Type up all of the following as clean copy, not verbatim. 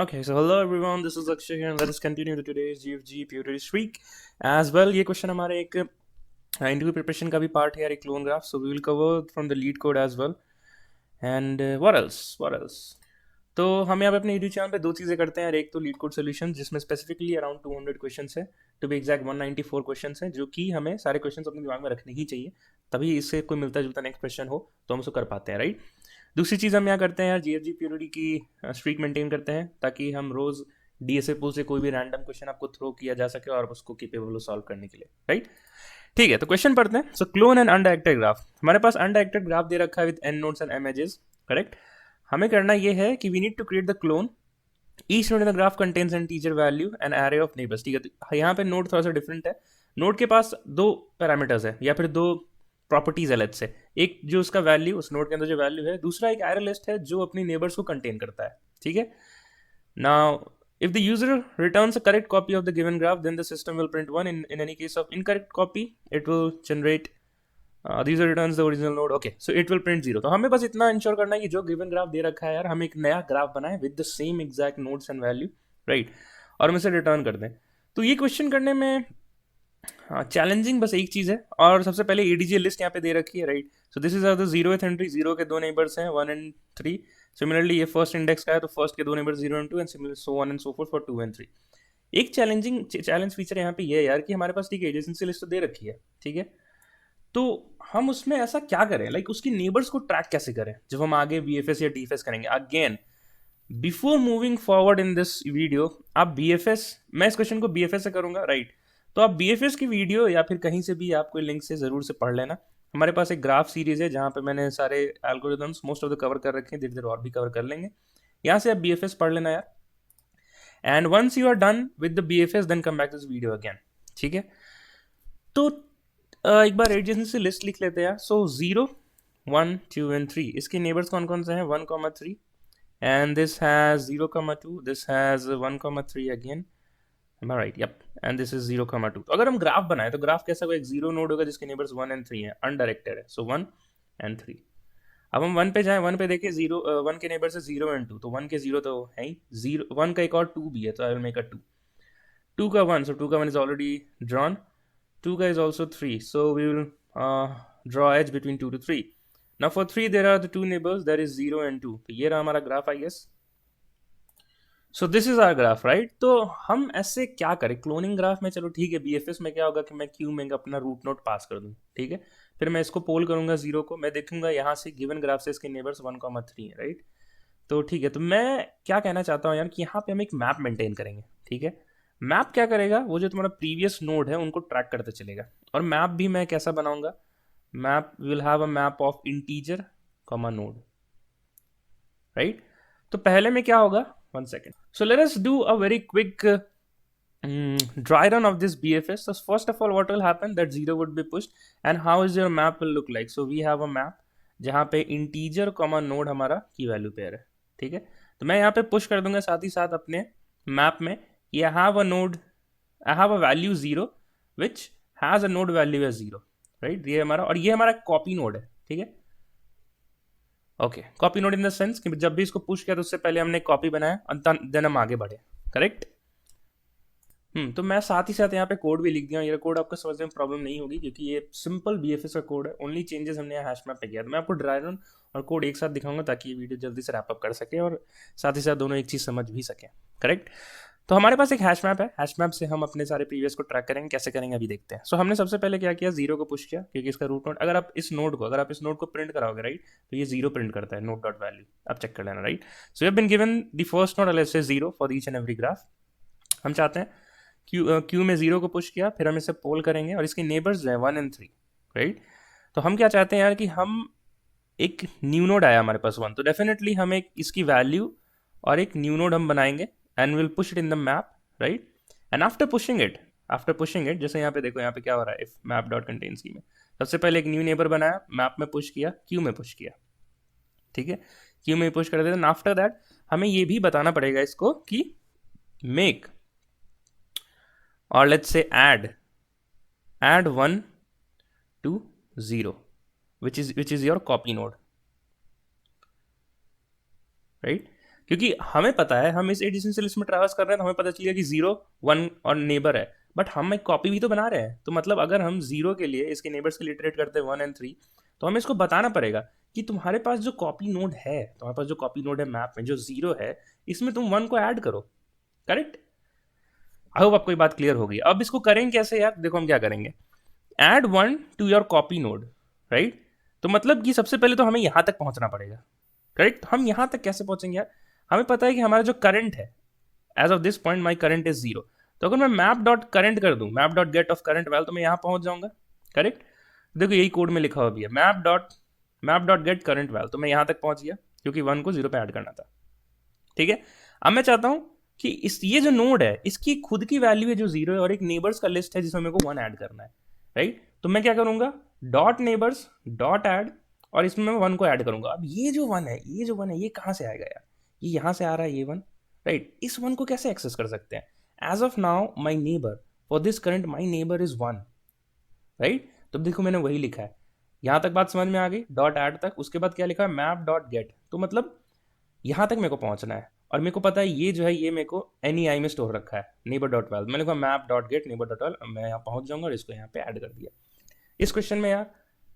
Okay, so hello everyone, this is Akshay here and let us continue to today's GFG Purity Streak. As well, ये question हमारे एक interview preparation का भी part है यार, एक clone graph. So we will cover from the LeetCode as well. And what else तो हम यहाँ पे अपने यूट्यूब चैनल पे दो चीज़ें करते हैं यार. एक तो लीड कोड सोल्यूशन जिसमें स्पेसिफिकली अराउंड 200 क्वेश्चन है, टू बी एग्जैक्ट 194 क्वेश्चन है, जो कि हमें सारे क्वेश्चन अपने दिमाग में रखने ही चाहिए, तभी इससे कोई मिलता जुलता नेक्स्ट क्वेश्चन हो तो हम उसको कर पाते हैं, राइट. दूसरी चीज़ हम यहाँ करते हैं यार, जीएफजी प्योरिटी की स्ट्रीक मेंटेन करते हैं ताकि हम रोज़ डीएसए पूल से कोई भी रैंडम क्वेश्चन आपको थ्रो किया जा सके और उसको केपेबल सॉल्व करने के लिए, राइट. ठीक है, तो क्वेश्चन पढ़ते हैं. So clone and undirected graph. हमारे पास अनडायरेक्टेड ग्राफ दे रखा है with N nodes and M edges, correct. हमें करना ये है कि we need to create the clone. Each node in the graph contains an integer value and array of neighbours. ठीक है, तो यहाँ पे नोड थोड़ा सा डिफरेंट है. नोड के पास दो पैरामीटर्स है या फिर दो प्रॉपर्टीज है. लेट्स से एक जो उसका वैल्यू, उस नोड के अंदर जो वैल्यू है, दूसरा एक एरे लिस्ट है जो अपनी नेबर्स को कंटेन करता है. ठीक है. Now if the user returns a correct copy of the given graph, then the system will print one. In any case of incorrect copy, it will generate the user returns the original node. Okay, so it will print 0. तो हमें बस इतना ensure करना है कि जो given graph दे रखा है यार, हम एक नया ग्राफ बनाएं with the same exact nodes and value, right, और हम इसे रिटर्न कर दें. तो ये क्वेश्चन करने में चैलेंजिंग बस एक चीज़ है, और सबसे पहले एडीजे लिस्ट यहाँ पे दे रखी है, right. So this is our the 0th entry. 0 के दो नेबर्स हैं 1 and 3. सिमिलरली ये फर्स्ट इंडेक्स का है तो फर्स्ट के दो neighbours 0 and 2 and similar so on and so forth for 2 and 3. एक चैलेंज फीचर यहाँ पे ये है यार कि हमारे पास ठीक है एडजेंसी लिस्ट तो दे रखी है, ठीक है, तो हम उसमें ऐसा क्या करें, लाइक उसकी नेबर्स को ट्रैक कैसे करें जब हम आगे बीएफएस या डीएफएस करेंगे. Again before moving forward in this video, आप बीएफएस, मैं इस क्वेश्चन को बीएफएस से करूंगा, राइट. तो आप बीएफएस की वीडियो या फिर कहीं से भी आप कोई लिंक से जरूर से पढ़ लेना. हमारे पास एक ग्राफ सीरीज है जहाँ पे मैंने सारे algorithms most of the cover कर रखे हैं, धीरे धीरे और भी कवर कर लेंगे. यहाँ से आप बीएफएस पढ़ लेना यार. And once you are done with the BFS then come back to this video again. ठीक है, तो एक बार एडजेंसी लिस्ट लिख लेते हैं यार. सो 0, 1, 2 and 3 इसके नेबर्स कौन कौन से हैं, 1, 3, and this has 0, 2, this has 1, 3 again. Am I right? Yep. And this is 0, 2. तो अगर हम ग्राफ बनाए तो ग्राफ कैसा होगा, एक 0 नोड होगा जिसके नेबर्स 1 and 3 है, अनडायरेक्टेड है. सो 1 and 3. अब हम 1 पे जाएं, 1 पे देखें 1 के नेबर्स है 0 and 2, तो 1 के 0 तो है ही, 0 1 का एक और 2 भी है, तो आई विल मेक अ 2. 2 का 1, सो 2 का 1 इज ऑलरेडी ड्रॉन. 2 का is also 3, so we will draw edge between 2 to 3. Now for 3 there are the two neighbors, that is 0 and 2. तो ये रहा हमारा graph, I guess. So this is our graph, right? तो हम ऐसे क्या करें क्लोनिंग ग्राफ में. चलो ठीक है, बीएफएस में क्या होगा कि मैं क्यू में अपना रूट नोड पास कर दूँ, ठीक है, फिर मैं इसको पोल करूंगा 0 को, मैं देखूंगा यहाँ से गिवन ग्राफ से इसके नेबर्स 1, 3 है, राइट. तो ठीक है, तो मैं क्या कहना चाहता हूँ यार कि यहाँ पे हम एक मैप मेंटेन करेंगे. ठीक है, मैप क्या करेगा, वो जो तुम्हारा प्रीवियस नोड है उनको ट्रैक करते चलेगा. और मैप भी मैं कैसा बनाऊंगा, map will have a map of integer comma node, right. तो पहले में क्या होगा, 1 second. So let us do a very quick dry run of this BFS. So first of all, what will happen, that 0 would be pushed, and how is your map will look like. So we have a map जहाँ पे integer comma node हमारा की value pair है. ठीक है, तो मैं यहाँ पे पुश कर दूंगा साथ ही साथ अपने मैप में, I have a node, I have a value 0 which has a node value as 0, right. ये हमारा, और ये हमारा कॉपी नोड है. ठीक है, okay, copy node in the sense कि जब भी इसको पुश किया तो उससे पहले हमने कॉपी बनाया, देन हम आगे बढ़े, करेक्ट. तो मैं साथ ही साथ यहाँ पे कोड भी लिख दिया. ये कोड आपको समझने में प्रॉब्लम नहीं होगी क्योंकि ये सिंपल बीएफएस का कोड है. ओनली चेंजेस हमने यहाँ हैश मैप पे किया. तो मैं आपको ड्राई रन और कोड एक साथ दिखाऊंगा ताकि ये वीडियो जल्दी से रैप अप कर सके और साथ ही साथ दोनों एक चीज़ समझ भी सकें, करेक्ट. तो हमारे पास एक हैश मैप है. हैश मैप से हम अपने सारे प्रीवियस को ट्रैक करेंगे. कैसे करेंगे अभी देखते हैं. सो हमने सबसे पहले क्या किया, 0 को पुश किया क्योंकि इसका रूट नोड, अगर आप इस नोड को प्रिंट कराओगे, राइट, तो ये 0 प्रिंट करता है, नोड डॉट वैल्यू. आप चेक कर लेना, right. So you have been given the first node let's say 0 for each and every graph. हम चाहते हैं क्यू में 0 को पुश किया, फिर हम इसे पोल करेंगे और इसके नेबर्स जो है 1 and 3, राइट. तो हम क्या चाहते हैं यार कि हम एक न्यू नोड आया हमारे पास 1, तो डेफिनेटली हम एक इसकी वैल्यू और एक न्यू नोड हम बनाएंगे and will push it in the map, right. And after pushing it जैसे यहाँ पे देखो, यहाँ पे क्या हो रहा है, if map dot contain scheme में सबसे पहले एक न्यू नेबर बनाया, मैप में पुश किया, क्यू में पुश किया. ठीक है, क्यू में पुश कर देते. आफ्टर दैट हमें ये भी बताना पड़ेगा इसको कि make or let's say add 1 to 0 which is your copy node, right. क्योंकि हमें पता है हम इस एडिशनल लिस्ट में ट्रैवर्स कर रहे हैं, तो हमें पता चल गया कि 0 1 और नेबर है, बट हम एक कॉपी भी तो बना रहे हैं। तो मतलब अगर हम 0 के लिए इसके नेबर्स के लिए इटरेट करते हैं 1 और 3, तो हमें इसको बताना पड़ेगा कि तुम्हारे पास जो कॉपी नोड है, तुम्हारे पास जो कॉपी नोड है मैप में जो 0 है, इसमें तुम 1 को ऐड करो। करेक्ट? आई होप आपको ये बात क्लियर होगी। अब इसको करेंगे कैसे यार? देखो हम क्या करेंगे, add 1 to your copy node, right? तो मतलब कि सबसे पहले तो हमें यहां तक पहुंचना पड़ेगा। करेक्ट? हम यहां तक कैसे पहुंचेंगे यार? हमें पता है कि हमारा जो करंट है, as of this point my current is 0। तो अगर मैं मैप डॉट करंट कर दूं, map dot get of current value, तो मैं यहां पहुंच जाऊंगा। करेक्ट? देखो यही कोड में लिखा हुआ भी है, map dot gate current value, तो मैं यहां तक पहुंच गया क्योंकि 1 को 0 पे ऐड करना था। ठीक है? अब मैं चाहता हूं कि ये जो नोड है इसकी खुद की वैल्यू है जो 0 है, और एक नेबर्स का लिस्ट है जिसमें मेरे को 1 ऐड करना है। राइट? तो मैं क्या करूंगा, डॉट नेबर्स डॉट ऐड, और इसमें मैं 1 को ऐड करूंगा। अब ये जो 1 है, ये कहां से आएगा यार? ये यहां से आ रहा है, ये 1। राइट? इस 1 को कैसे एक्सेस कर सकते हैं? As of now my neighbour, for this current my neighbour is 1। Right? तो देखो मैंने वही लिखा है। यहां तक बात समझ में आ गई, डॉट ऐड तक। उसके बाद क्या लिखा है, मैप डॉट गेट। तो मतलब यहां तक मेरे को पहुंचना है, और मेरे को पता है ये जो है ये मेरे को एनी आई में स्टोर रखा है, नेबर डॉट वेल्व। मैंने कहा map dot get neighbour dot valve, मैं यहाँ पहुंच जाऊंगा और इसको यहाँ पे ऐड कर दिया। इस क्वेश्चन में यार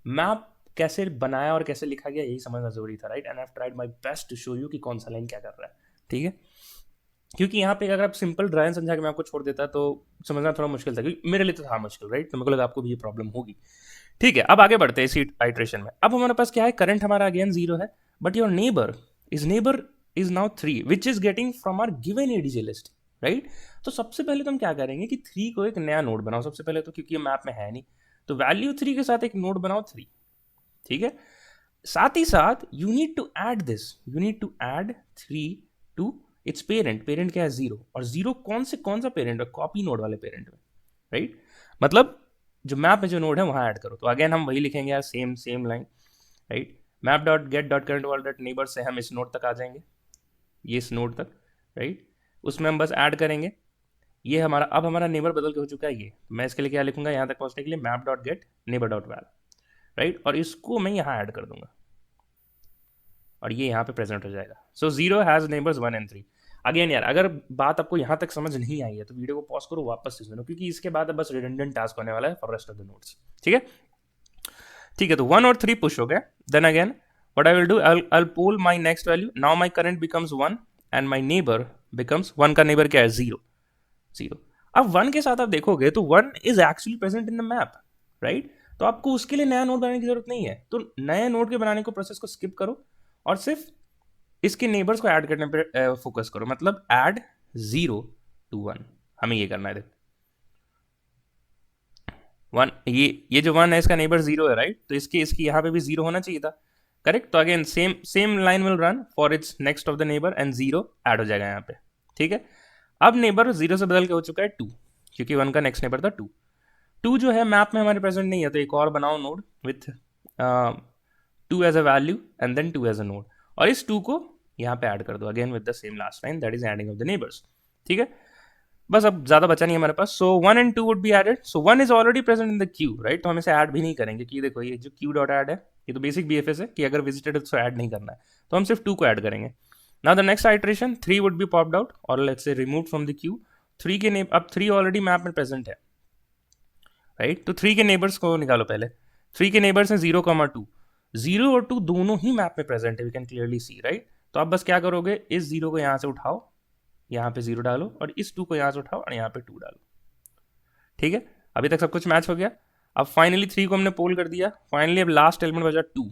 मैप कैसे बनाया और कैसे लिखा गया यही समझना जरूरी था, right? And I have tried my best to show you कि कौन सा लाइन क्या कर रहा है। ठीक है? क्योंकि यहाँ पे अगर आप सिंपल ड्राइंग समझा के मैं आपको छोड़ देता तो समझना थोड़ा मुश्किल था, क्योंकि मेरे लिए तो था मुश्किल, राइट? तो मेरे को लगा आपको भी ये प्रॉब्लम होगी। ठीक है, अब आगे बढ़ते हैं इसी आइट्रेशन में। अब हमारे पास क्या है, करंट हमारा अगेन 0 है, but your neighbour is now 3 which is getting from our given ADJ list. Right? तो सबसे पहले तो हम क्या करेंगे कि 3 को एक नया नोड बनाओ सबसे पहले, तो क्योंकि ये मैप में है नहीं, तो वैल्यू 3 के साथ एक नोड बनाओ 3। ठीक है? साथ ही साथ you need to add 3 to its parent क्या है 0, और 0 कौन सा पेरेंट है, कॉपी नोड वाले पेरेंट में। राइट? मतलब जो मैप में जो नोड है वहां ऐड करो। तो अगेन हम वही लिखेंगे यार, same line. Right? Map dot gate dot current वाल डॉट नेबर से हम इस नोड तक आ जाएंगे, ये इस नोड तक। राइट? उसमें हम बस ऐड करेंगे। ये हमारा अब हमारा नेबर बदल के हो चुका है ये। मैं इसके लिए क्या लिखूंगा, यहाँ तक पहुंचने के लिए map dot get neighbour dot val. Right? और इसको मैं यहाँ ऐड कर दूंगा और ये यहाँ पे प्रेजेंट हो जाएगा। सो 0 हैज नेबर्स 1 and 3। अगेन यार अगर बात आपको यहाँ तक समझ नहीं आई है तो वीडियो को पॉज करो, वापस सुनो, क्योंकि इसके बाद बस रिडंडेंट टास्क होने वाला है for rest of the notes. ठीक है? ठीक है, तो 1 और 3 पुश हो गए। Then again what I will do, I will pull my next value. Now my current becomes 1 and my neighbour becomes 1 का नेबर क्या है 0। अब 1 के साथ आप देखोगे तो 1 is actually present in the map. Right? तो आपको उसके लिए नया नोड बनाने की जरूरत नहीं है। तो नए नोड के बनाने को प्रोसेस को स्किप करो और सिर्फ इसके नेबर्स को ऐड करने पे फोकस करो। मतलब ऐड 0 to 1, हमें ये करना है। देखो 1, ये जो 1 है इसका नेबर 0 है, राइट? तो इसकी यहाँ पे भी 0 होना चाहिए था। करेक्ट? तो again same line will run for its next of the neighbour and 0 add हो जाएगा यहाँ पे। ठीक है? अब नेबर 0 से बदल के हो चुका है 2, क्योंकि 1 का नेक्स्ट नेबर था 2 जो है मैप में हमारे प्रेजेंट नहीं है, तो एक और बनाओ node with 2 as a value and then 2 as a node, और इस 2 को यहाँ पे ऐड कर दो again with the same last line, that is adding of the neighbours. ठीक है? बस अब ज्यादा बचा नहीं हमारे पास। So 1 and 2 would be added. So 1 is already present in the queue, right? तो हम इसे ऐड भी नहीं करेंगे, कि देखो ये जो क्यू डॉट ऐड है ये तो बेसिक बीएफएस है कि अगर विजिटेड है तो ऐड नहीं करना है, तो हम सिर्फ 2 को ऐड करेंगे। Now the next iteration 3 would be popped out और let's say remove from the queue. 3 के अब 3 ऑलरेडी मैप में प्रेजेंट है, राइट? तो 3 के नेबर्स को निकालो पहले। 3 के नेबर्स हैं 0, 2। 0 और 2 दोनों ही मैप में प्रेजेंट है, we can clearly see, right? तो आप बस क्या करोगे, इस 0 को यहाँ से उठाओ, यहाँ पे 0 डालो, और इस 2 को यहाँ से उठाओ और यहाँ पे 2 डालो। ठीक है? अभी तक सब कुछ मैच हो गया। अब फाइनली 3 को हमने पोल कर दिया। फाइनली अब लास्ट एलिमेंट बचा 2,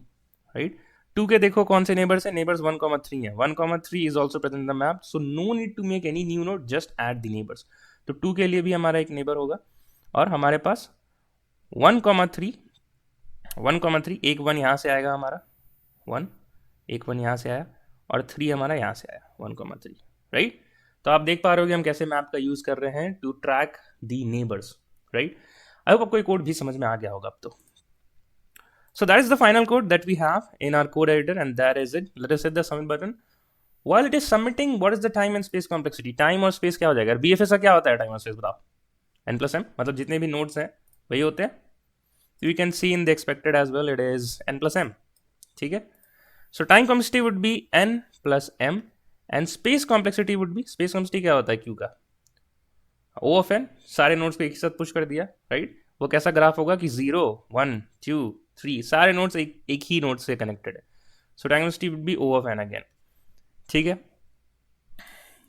राइट? 2 के देखो कौन से नेबर्स है, नेबर्स 1, 3 है। 1, 3 is also present in the map, so no need to make any new node, just add the neighbours. तो 2 के लिए भी हमारा एक नेबर होगा, और हमारे पास 1, 3 एक 1 यहाँ से आएगा हमारा, 1 एक 1 यहाँ से आया, और 3 हमारा यहाँ से आया 1, 3, राइट? तो आप देख पा रहे हो कि हम कैसे मैप का यूज कर रहे हैं to track the neighbours, right? I hope आपको ये कोड भी समझ में आ गया होगा अब तो। So that is the final code that we have in our code editor, and that is it. Let us hit the submit button. While it is submitting, what is the time and space complexity? Time और space क्या हो जाएगा? BFS का क्या होता है time और space बताओ? n+m, मतलब जितने भी नोड्स हैं वही होते हैं। You can see in the expected as well, it is n+m. ठीक है? So time complexity would be n plus m and space complexity would be, space complexity क्या होता है क्यू का, ओ ऑफ एन, सारे नोड्स को एक साथ पुश कर दिया, राइट। वो कैसा ग्राफ होगा कि 0 1 2 3 सारे नोड्स एक ही नोड से कनेक्टेड है, so diagonality would be O of N again. ठीक है,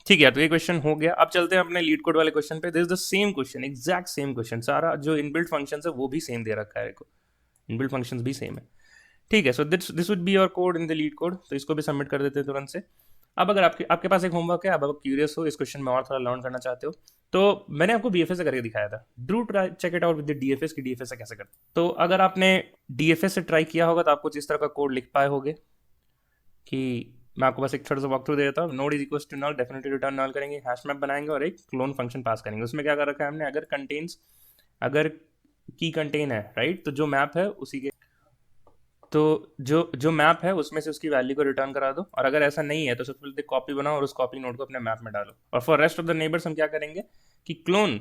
ठीक है, तो ये क्वेश्चन हो गया। अब चलते हैं अपने लीड कोड वाले क्वेश्चन पे। This is the same question, exact same question, सारा जो इनबिल्ट फंक्शन है वो भी सेम दे रखा है, इनबिल्ट फंक्शंस भी सेम है। ठीक है, so this would be your code in the leet code, तो इसको भी सबमिट कर देते हैं तुरंत से। अब अगर आपके पास एक होमवर्क है, अब आप क्यूरियस हो इस क्वेश्चन में और थोड़ा लर्न करना चाहते हो, तो मैंने आपको बीएफएस से करके दिखाया था, do try check it out with the DFS की डीएफएस से कैसे करते। तो अगर आपने डीएफएस से ट्राई किया होगा तो आपको इस तरह का कोड लिख पाए होगे कि मैं आपको बस एक छोटा सा वॉक थ्रू दे देता हूँ। Node is equal to null, definitely return null करेंगे, हैश मैप बनाएंगे और एक क्लोन फंक्शन पास करेंगे। उसमें क्या कर रखा है हमने, अगर की कंटेन है, राइट, तो जो मैप है उसी के, तो जो मैप है उसमें से उसकी वैल्यू को रिटर्न करा दो, और अगर ऐसा नहीं है तो सबसे पहले कॉपी बनाओ और उस कॉपी नोड को अपने मैप में डालो। और for rest of the neighbours हम क्या करेंगे कि clone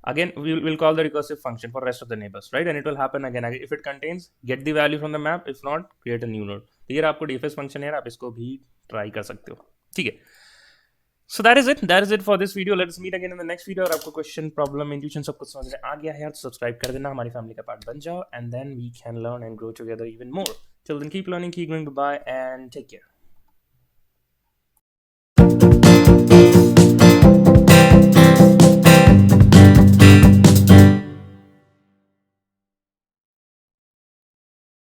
again we'll call the recursive function for rest of the neighbors, right, and it will happen again if it contains, get the value from the map, if not create a new node। तो ये आपको dfs function है, आप इसको भी try कर सकते हो। ठीक है, so that is it for this video, let's meet again in the next video। और आपको क्वेश्चन प्रॉब्लम इंट्यूशन सब कुछ समझ में आ गया है यार, तो सब्सक्राइब कर देना, हमारी फैमिली का पार्ट बन जाओ, and then we can learn and grow together even more। till then keep learning, keep growing, bye bye and take care।